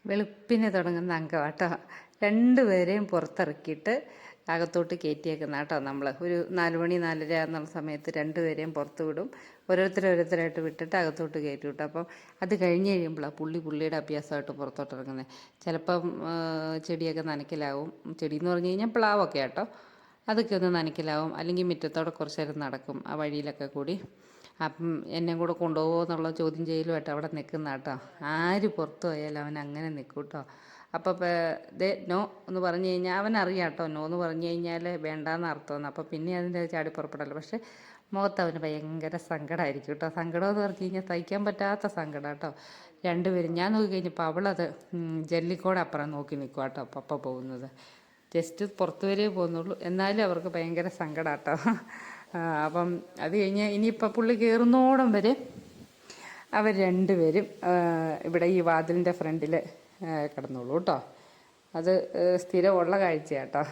വെളുപ്പിനെ തുടങ്ങുന്ന അംഗം കേട്ടോ. രണ്ടുപേരെയും പുറത്തിറക്കിയിട്ട് അകത്തോട്ട് കയറ്റിയേക്കുന്ന കേട്ടോ. നമ്മൾ ഒരു 4 മണി 4:30 എന്നുള്ള സമയത്ത് രണ്ടുപേരെയും പുറത്ത് വിടും. ഓരോരുത്തരായിട്ട് വിട്ടിട്ട് അകത്തോട്ട് കയറ്റി വിട്ടു. അപ്പം അത് കഴിഞ്ഞ് കഴിയുമ്പോഴാണ് പുള്ളിയുടെ അഭ്യാസമായിട്ട് പുറത്തോട്ട് ഇറങ്ങുന്നത്. ചിലപ്പം ചെടിയൊക്കെ നനയ്ക്കലാവും. ചെടി എന്ന് പറഞ്ഞു കഴിഞ്ഞാൽ പ്ലാവൊക്കെ കേട്ടോ. അതൊക്കെ ഒന്ന് നനയ്ക്കലാവും. അല്ലെങ്കിൽ മുറ്റത്തോടെ കുറച്ച് നേരം നടക്കും ആ വഴിയിലൊക്കെ കൂടി. അപ്പം എന്നെ കൂടെ കൊണ്ടുപോകുമോ എന്നുള്ള ചോദ്യം ചെയ്യലുമായിട്ട് അവിടെ നിൽക്കുന്ന കേട്ടോ. ആര് പുറത്തു പോയാലും അവൻ അങ്ങനെ നിൽക്കും കേട്ടോ. അപ്പോൾ നോ എന്ന് പറഞ്ഞു കഴിഞ്ഞാൽ അവനറിയാം കേട്ടോ. നോ എന്ന് പറഞ്ഞു കഴിഞ്ഞാൽ വേണ്ടാന്ന് അർത്ഥമെന്ന്. അപ്പോൾ പിന്നെ അതിൻ്റെ ചാടി പുറപ്പെടല്ലോ. പക്ഷേ മുഖത്ത് അവന് ഭയങ്കര സങ്കടമായിരിക്കും കേട്ടോ. സങ്കടമെന്ന് പറഞ്ഞു കഴിഞ്ഞാൽ സഹിക്കാൻ പറ്റാത്ത സങ്കടം കേട്ടോ. രണ്ടുപേരും ഞാൻ നോക്കി കഴിഞ്ഞപ്പോൾ അവളത് ജല്ലിക്കോടെ അപ്പുറം നോക്കി നിൽക്കുക കേട്ടോ. പപ്പ പോകുന്നത് ജസ്റ്റ് പുറത്തു വരെ പോകുന്നുള്ളൂ. എന്നാലും അവർക്ക് ഭയങ്കര സങ്കടം കേട്ടോ. അപ്പം അത് കഴിഞ്ഞ് ഇനിയിപ്പോൾ പുള്ളി കയറുന്നോടം വരെ അവർ രണ്ടുപേരും ഇവിടെ ഈ വാതിലിൻ്റെ ഫ്രണ്ടിൽ കിടന്നോളൂ കേട്ടോ. അത് സ്ഥിരമുള്ള കാഴ്ചയാണ് കേട്ടോ.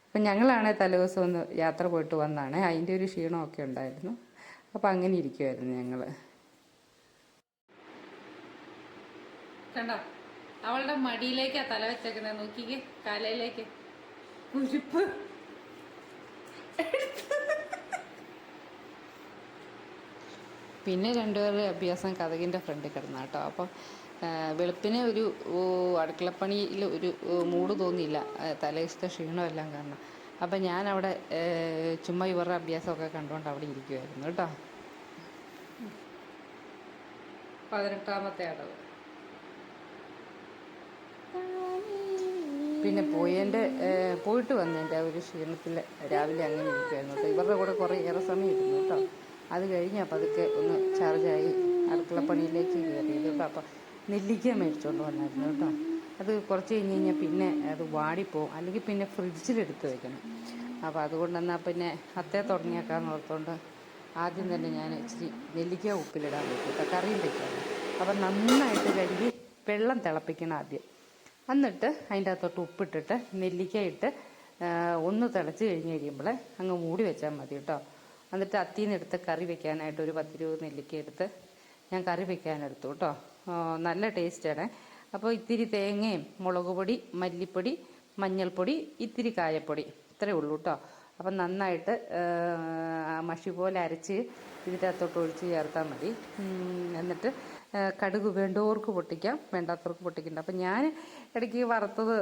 അപ്പം ഞങ്ങളാണെങ്കിൽ തലേദിവസം ഒന്ന് യാത്ര പോയിട്ട് വന്നാണ്. അതിൻ്റെ ഒരു ക്ഷീണമൊക്കെ ഉണ്ടായിരുന്നു. അപ്പം അങ്ങനെ ഇരിക്കുമായിരുന്നു ഞങ്ങൾ. കണ്ടോ അവളുടെ മടിയിലേക്കാണ് തല വെച്ചേക്കുന്നത്. നോക്കിക്കേ കാലയിലേക്ക് കുരിപ്പ്. പിന്നെ രണ്ടുപേരുടെ അഭ്യാസം കതകിൻ്റെ ഫ്രണ്ടിൽ കിടന്ന കേട്ടോ. അപ്പം വെളുപ്പിനെ ഒരു അടുക്കളപ്പണിയിൽ ഒരു മൂഡ് തോന്നിയില്ല. തലേദിവസത്തെ ക്ഷീണമെല്ലാം കാരണം. അപ്പം ഞാനവിടെ ചുമ്മാ ഇവരുടെ അഭ്യാസമൊക്കെ കണ്ടുകൊണ്ട് അവിടെ ഇരിക്കുമായിരുന്നു കേട്ടോ. 18ാമത്തെ അടവ്. പിന്നെ പോയിട്ട് വന്നതിൻ്റെ ഒരു ക്ഷീണത്തിൽ രാവിലെ അങ്ങനെ ഇരിക്കുമായിരുന്നു കേട്ടോ. ഇവരുടെ കൂടെ കുറേയേറെ സമയം ഇരുന്നു കേട്ടോ. അത് കഴിഞ്ഞ് അപ്പം അതൊക്കെ ഒന്ന് ചാർജായി അടുക്കളപ്പണിയിലേക്ക് കയറിയത് കേട്ടോ. അപ്പം നെല്ലിക്ക മേടിച്ചുകൊണ്ട് വന്നായിരുന്നു കേട്ടോ. അത് കുറച്ച് കഴിഞ്ഞ് കഴിഞ്ഞാൽ പിന്നെ അത് വാടിപ്പോവും. അല്ലെങ്കിൽ പിന്നെ ഫ്രിഡ്ജിലെടുത്ത് വെക്കണം. അപ്പോൾ അതുകൊണ്ടെന്നാൽ പിന്നെ അത്തേ തുടങ്ങിയേക്കാന്ന് ഓർത്തുകൊണ്ട് ആദ്യം തന്നെ ഞാൻ ഇച്ചിരി നെല്ലിക്ക ഉപ്പിലിടാൻ വെക്കും കേട്ടോ. കറിയും വയ്ക്കാം. അപ്പം നന്നായിട്ട് കഴുകി വെള്ളം തിളപ്പിക്കണം ആദ്യം. എന്നിട്ട് അതിൻ്റെ അകത്തോട്ട് ഉപ്പിട്ടിട്ട് നെല്ലിക്ക ഇട്ട് ഒന്ന് തിളച്ച് കഴിഞ്ഞ് കഴിയുമ്പോൾ അങ്ങ് മൂടി വെച്ചാൽ മതി കേട്ടോ. എന്നിട്ട് അത്തിന്ന് എടുത്ത് കറി വെക്കാനായിട്ട് ഒരു 10-20 നെല്ലിക്ക എടുത്ത് ഞാൻ കറി വെക്കാനെടുത്തു കേട്ടോ. നല്ല ടേസ്റ്റാണ്. അപ്പോൾ ഇത്തിരി തേങ്ങയും മുളക് പൊടി, മല്ലിപ്പൊടി, മഞ്ഞൾപ്പൊടി, ഇത്തിരി കായപ്പൊടി, ഇത്രയേ ഉള്ളൂ കേട്ടോ. അപ്പം നന്നായിട്ട് മഷി പോലെ അരച്ച് ഇതിൻ്റെ അകത്തോട്ട് ഒഴിച്ച് ചേർത്താൽ മതി. എന്നിട്ട് കടുക് വേണ്ടവർക്ക് പൊട്ടിക്കാം, വേണ്ടാത്തവർക്ക് പൊട്ടിക്കണ്ട. അപ്പം ഞാൻ ഇടയ്ക്ക് വറുത്തത്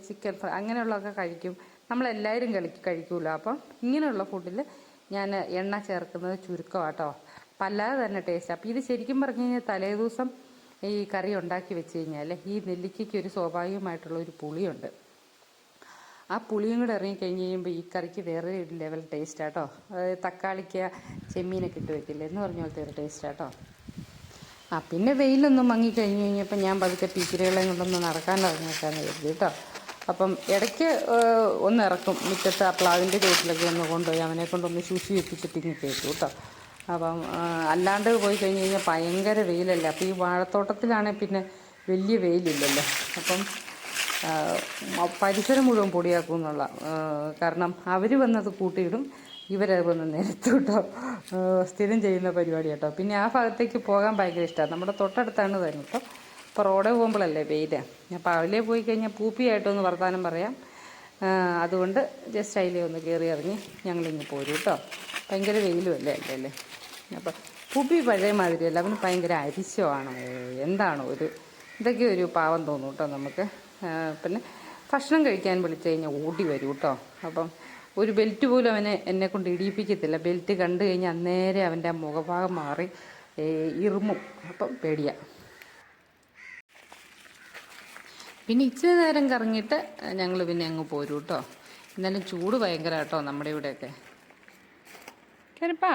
ചിക്കൻ ഫ്രൈ അങ്ങനെയുള്ളതൊക്കെ കഴിക്കും. നമ്മളെല്ലാവരും കഴിക്കൂല. അപ്പം ഇങ്ങനെയുള്ള ഫുഡിൽ ഞാൻ എണ്ണ ചേർക്കുന്നത് ചുരുക്കമാണ് കേട്ടോ. പല്ലാതെ തന്നെ ടേസ്റ്റ്. അപ്പോൾ ഇത് ശരിക്കും പറഞ്ഞു കഴിഞ്ഞാൽ തലേദിവസം ഈ കറി ഉണ്ടാക്കി വെച്ച് കഴിഞ്ഞാൽ ഈ നെല്ലിക്കയ്ക്ക് ഒരു സ്വാഭാവികമായിട്ടുള്ള ഒരു പുളിയുണ്ട്. ആ പുളിയും കൂടെ ഇറങ്ങിക്കഴിഞ്ഞ് കഴിയുമ്പോൾ ഈ കറിക്ക് വേറെ ഒരു ലെവൽ ടേസ്റ്റ് കേട്ടോ. തക്കാളിക്ക് ചെമ്മീനൊക്കെ ഇട്ട് വെക്കില്ലേ എന്ന് പറഞ്ഞ പോലത്തെ ഒരു ടേസ്റ്റ് കേട്ടോ. പിന്നെ വെയിലൊന്നും മങ്ങിക്കഴിഞ്ഞ് കഴിഞ്ഞപ്പോൾ ഞാൻ പതുക്കെ പീക്കിരികളെയും കൊണ്ടൊന്ന് നടക്കാൻ ഇറങ്ങിയേക്കാന്ന് കരുതി കേട്ടോ. അപ്പം ഇടയ്ക്ക് ഒന്ന് ഇറക്കും മുറ്റത്ത്. ആ പ്ലാവിൻ്റെ ചോട്ടിലൊക്കെ ഒന്ന് കൊണ്ടുപോയി അവനെ കൊണ്ടൊന്ന് ശുശി വെപ്പിച്ചിട്ട് ഇങ്ങനെ കേട്ടു കേട്ടോ. അപ്പം അല്ലാണ്ട് പോയി കഴിഞ്ഞ് കഴിഞ്ഞാൽ ഭയങ്കര വെയിലല്ലേ. അപ്പോൾ ഈ വാഴത്തോട്ടത്തിലാണെങ്കിൽ പിന്നെ വലിയ വെയിലില്ലല്ലോ. അപ്പം പരിസരം മുഴുവൻ പൊടിയാക്കും എന്നുള്ള കാരണം അവർ വന്നത് കൂട്ടിയിടും, ഇവരത് വന്ന് നിരത്തും കേട്ടോ. സ്ഥിരം ചെയ്യുന്ന പരിപാടി കേട്ടോ. പിന്നെ ആ ഭാഗത്തേക്ക് പോകാൻ ഭയങ്കര ഇഷ്ടമാണ്. നമ്മുടെ തൊട്ടടുത്താണ് തന്നെ കേട്ടോ. ഇപ്പോൾ റോഡിൽ പോകുമ്പോഴല്ലേ വെയിൽ. അപ്പോൾ അതിലേ പോയി കഴിഞ്ഞാൽ പൂപ്പിയായിട്ടൊന്ന് വർത്താനം പറയാം. അതുകൊണ്ട് ജസ്റ്റ് അതിലേ ഒന്ന് കയറി ഇറങ്ങി ഞങ്ങളിങ്ങ് പോരും കേട്ടോ. ഭയങ്കര വെയിലും അല്ലേ. അപ്പോൾ പൂപ്പി പഴയ മാതിരിയല്ല, അവന് ഭയങ്കര അരിശമാണ്. എന്താണോ ഇതൊക്കെ ഒരു പാവം തോന്നും കേട്ടോ നമുക്ക്. പിന്നെ ഭക്ഷണം കഴിക്കാൻ വിളിച്ചു കഴിഞ്ഞാൽ ഓടി വരും കേട്ടോ. അപ്പം ഒരു ബെൽറ്റ് പോലും എന്നെ കൊണ്ട് ഇടിയിപ്പിക്കത്തില്ല. ബെൽറ്റ് കണ്ടു കഴിഞ്ഞാൽ അന്നേരം അവൻ്റെ ആ മുഖഭാഗം മാറി ഇറുമും. അപ്പം പേടിയാണ്. പിന്നെ ഇച്ചിരി നേരം കറങ്ങിയിട്ട് ഞങ്ങൾ പിന്നെ അങ്ങ് പോരും കേട്ടോ. എന്നാലും ചൂട് ഭയങ്കര കേട്ടോ നമ്മുടെ ഇവിടെയൊക്കെ. കേരപ്പാ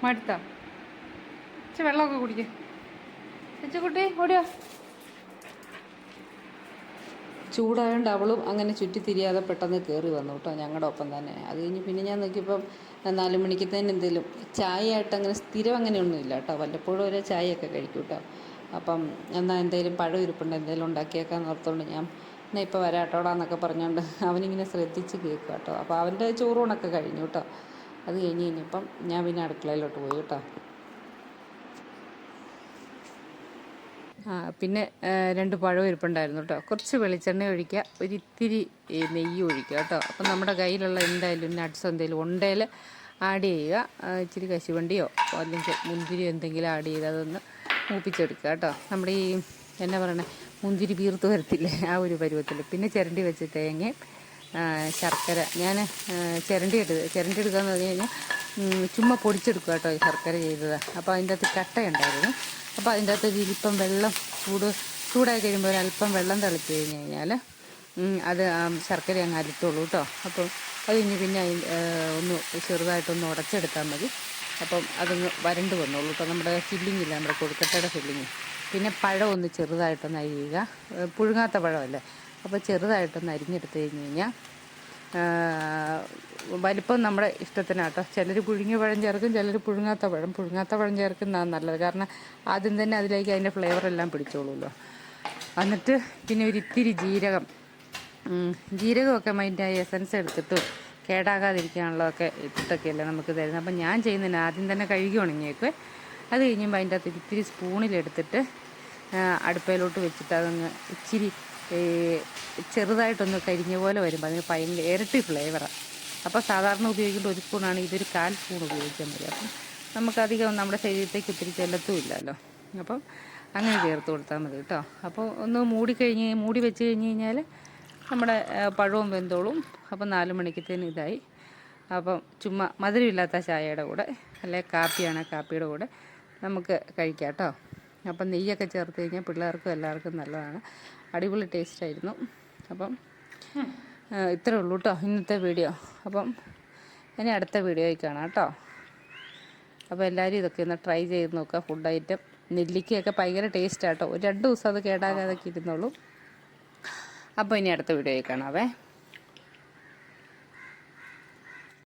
മടുത്താ ഇച്ചിരി വെള്ളമൊക്കെ കുടിക്കുക. ചേച്ചിക്കുട്ടി ഓടിയോ. ചൂടായതുകൊണ്ട് അവളും അങ്ങനെ ചുറ്റിത്തിരിയാതെ പെട്ടെന്ന് കയറി വന്നു കേട്ടോ ഞങ്ങളുടെ ഒപ്പം തന്നെ. അത് കഴിഞ്ഞ് പിന്നെ ഞാൻ നോക്കിയപ്പം 4 മണിക്കത്തേന് എന്തെങ്കിലും ചായ ആയിട്ട് അങ്ങനെ സ്ഥിരം അങ്ങനെയൊന്നുമില്ല കേട്ടോ. വല്ലപ്പോഴും ഒരു ചായയൊക്കെ കഴിക്കും കേട്ടോ. അപ്പം എന്നാൽ എന്തെങ്കിലും പഴം ഇരിപ്പുണ്ട്, എന്തെങ്കിലും ഉണ്ടാക്കിയേക്കാന്ന് ഓർത്തുകൊണ്ട് ഞാൻ എന്നാൽ ഇപ്പോൾ വരാട്ടോടാന്നൊക്കെ പറഞ്ഞുകൊണ്ട് അവനിങ്ങനെ ശ്രദ്ധിച്ച് കേൾക്കുക കേട്ടോ. അപ്പോൾ അവൻ്റെ ചോറൂണൊക്കെ കഴിഞ്ഞു കേട്ടോ. അത് കഴിഞ്ഞപ്പം ഞാൻ പിന്നെ അടുക്കളയിലോട്ട് പോയി കേട്ടോ. പിന്നെ 2 പഴം ഇരിപ്പുണ്ടായിരുന്നു കേട്ടോ. കുറച്ച് വെളിച്ചെണ്ണ ഒഴിക്കുക, ഒരിത്തിരി നെയ്യ് ഒഴിക്കുക കേട്ടോ. അപ്പം നമ്മുടെ കയ്യിലുള്ള എന്തായാലും നട്ട്സ് എന്തെങ്കിലും ഉണ്ടെങ്കിൽ ആഡ് ചെയ്യുക. ഇച്ചിരി കശുവണ്ടിയോ അല്ലെങ്കിൽ മുന്തിരി എന്തെങ്കിലും ആഡ് ചെയ്ത് അതൊന്ന് മൂപ്പിച്ചെടുക്കുക കേട്ടോ. നമ്മുടെ ഈ എന്നാ പറയണേ, മുന്തിരി വീർത്ത് വരത്തില്ലേ, ആ ഒരു പരുവത്തിൽ. പിന്നെ ചിരണ്ടി വെച്ച് തേങ്ങയും ശർക്കര ഞാൻ ചിരണ്ടി എടുക്കാന്ന് പറഞ്ഞു കഴിഞ്ഞാൽ ചുമ്മാ പൊടിച്ചെടുക്കുക കേട്ടോ ഈ ശർക്കര ചെയ്തത്. അപ്പോൾ അതിൻ്റെ അകത്ത് കട്ടയുണ്ടായിരുന്നു. അപ്പോൾ അതിൻ്റെ അകത്ത് ഇപ്പം വെള്ളം ചൂടായി കഴിയുമ്പോൾ ഒരല്പം വെള്ളം തിളച്ച് കഴിഞ്ഞ് കഴിഞ്ഞാൽ അത് ശർക്കര അങ്ങ് അരുത്തുള്ളൂ കേട്ടോ. അപ്പം അത് കഴിഞ്ഞ് പിന്നെ ഒന്ന് ചെറുതായിട്ടൊന്ന് ഉടച്ചെടുത്താൽ മതി. അപ്പം അതൊന്ന് വരണ്ട് വന്നോളൂ കേട്ടോ. നമ്മുടെ ഫില്ലിങ് ഇല്ല, നമ്മുടെ കൊഴുക്കട്ടയുടെ ഫില്ലിങ്. പിന്നെ പഴം ഒന്ന് ചെറുതായിട്ടൊന്ന് അരിയുക, പുഴുങ്ങാത്ത പഴമല്ലേ, അപ്പോൾ ചെറുതായിട്ടൊന്ന് അരിഞ്ഞെടുത്ത് കഴിഞ്ഞ് കഴിഞ്ഞാൽ വലിപ്പം നമ്മുടെ ഇഷ്ടത്തിനാട്ടോ. ചിലർ പുഴുങ്ങിയ പഴം ചേർക്കും, ചിലർ പുഴുങ്ങാത്ത പഴം ചേർക്കുന്നതാണ് നല്ലത്. കാരണം ആദ്യം തന്നെ അതിലേക്ക് അതിൻ്റെ ഫ്ലേവറെല്ലാം പിടിച്ചോളൂല്ലോ. എന്നിട്ട് പിന്നെ ഒരിത്തിരി ജീരകമൊക്കെ അതിൻ്റെ എസൻസ് എടുത്തിട്ടും കേടാകാതിരിക്കാനുള്ളതൊക്കെ ഇട്ടിട്ടൊക്കെയല്ലേ നമുക്ക് തരുന്നത്. അപ്പം ഞാൻ ചെയ്യുന്നതിന് ആദ്യം തന്നെ കഴുകി ഉണങ്ങിയേക്ക്. അത് കഴിയുമ്പോൾ അതിൻ്റെ അകത്ത് ഇത്തിരി സ്പൂണിലെടുത്തിട്ട് അടുപ്പയിലോട്ട് വെച്ചിട്ട് അതങ്ങ് ഇച്ചിരി ചെറുതായിട്ടൊന്ന് കരിഞ്ഞ പോലെ വരുമ്പോൾ അതിന് ഭയങ്കര ഇരട്ടി ഫ്ലേവറാണ്. അപ്പോൾ സാധാരണ ഉപയോഗിക്കുമ്പോൾ 1 സ്പൂണാണ്, ഇതൊരു 1/4 സ്പൂൺ ഉപയോഗിച്ചാൽ മതി. അപ്പം നമുക്കധികം നമ്മുടെ ശരീരത്തേക്ക് ഒത്തിരി ചെല്ലത്തുമില്ലല്ലോ. അപ്പം അങ്ങനെ ചേർത്ത് കൊടുത്താൽ മതി കേട്ടോ. അപ്പോൾ ഒന്ന് മൂടി വെച്ച് കഴിഞ്ഞ് കഴിഞ്ഞാൽ നമ്മുടെ പഴവും വെന്തോളും. അപ്പം 4 മണിക്കത്തേന് ഇതായി. അപ്പം ചുമ്മാ മധുരമില്ലാത്ത ചായയുടെ കൂടെ അല്ലെങ്കിൽ കാപ്പിയുടെ കൂടെ നമുക്ക് കഴിക്കാം കേട്ടോ. അപ്പം നെയ്യൊക്കെ ചേർത്ത് കഴിഞ്ഞാൽ പിള്ളേർക്കും എല്ലാവർക്കും നല്ലതാണ്. അടിപൊളി ടേസ്റ്റായിരുന്നു. അപ്പം ഇത്രേ ഉള്ളൂ കേട്ടോ ഇന്നത്തെ വീഡിയോ. അപ്പം ഇനി അടുത്ത വീഡിയോയിൽ കാണാം കേട്ടോ. അപ്പോൾ എല്ലാവരും ഇതൊക്കെ ഒന്ന് ട്രൈ ചെയ്ത് നോക്കുക. ഫുഡ് ഐറ്റം നെല്ലിക്കയൊക്കെ ഭയങ്കര ടേസ്റ്റാണ് കേട്ടോ. ഒരു 2 ദിവസം അത് കേടാകാതൊക്കെ ഇരുന്നുള്ളൂ. അപ്പോൾ ഇനി അടുത്ത വീഡിയോയിൽ കാണാവേ.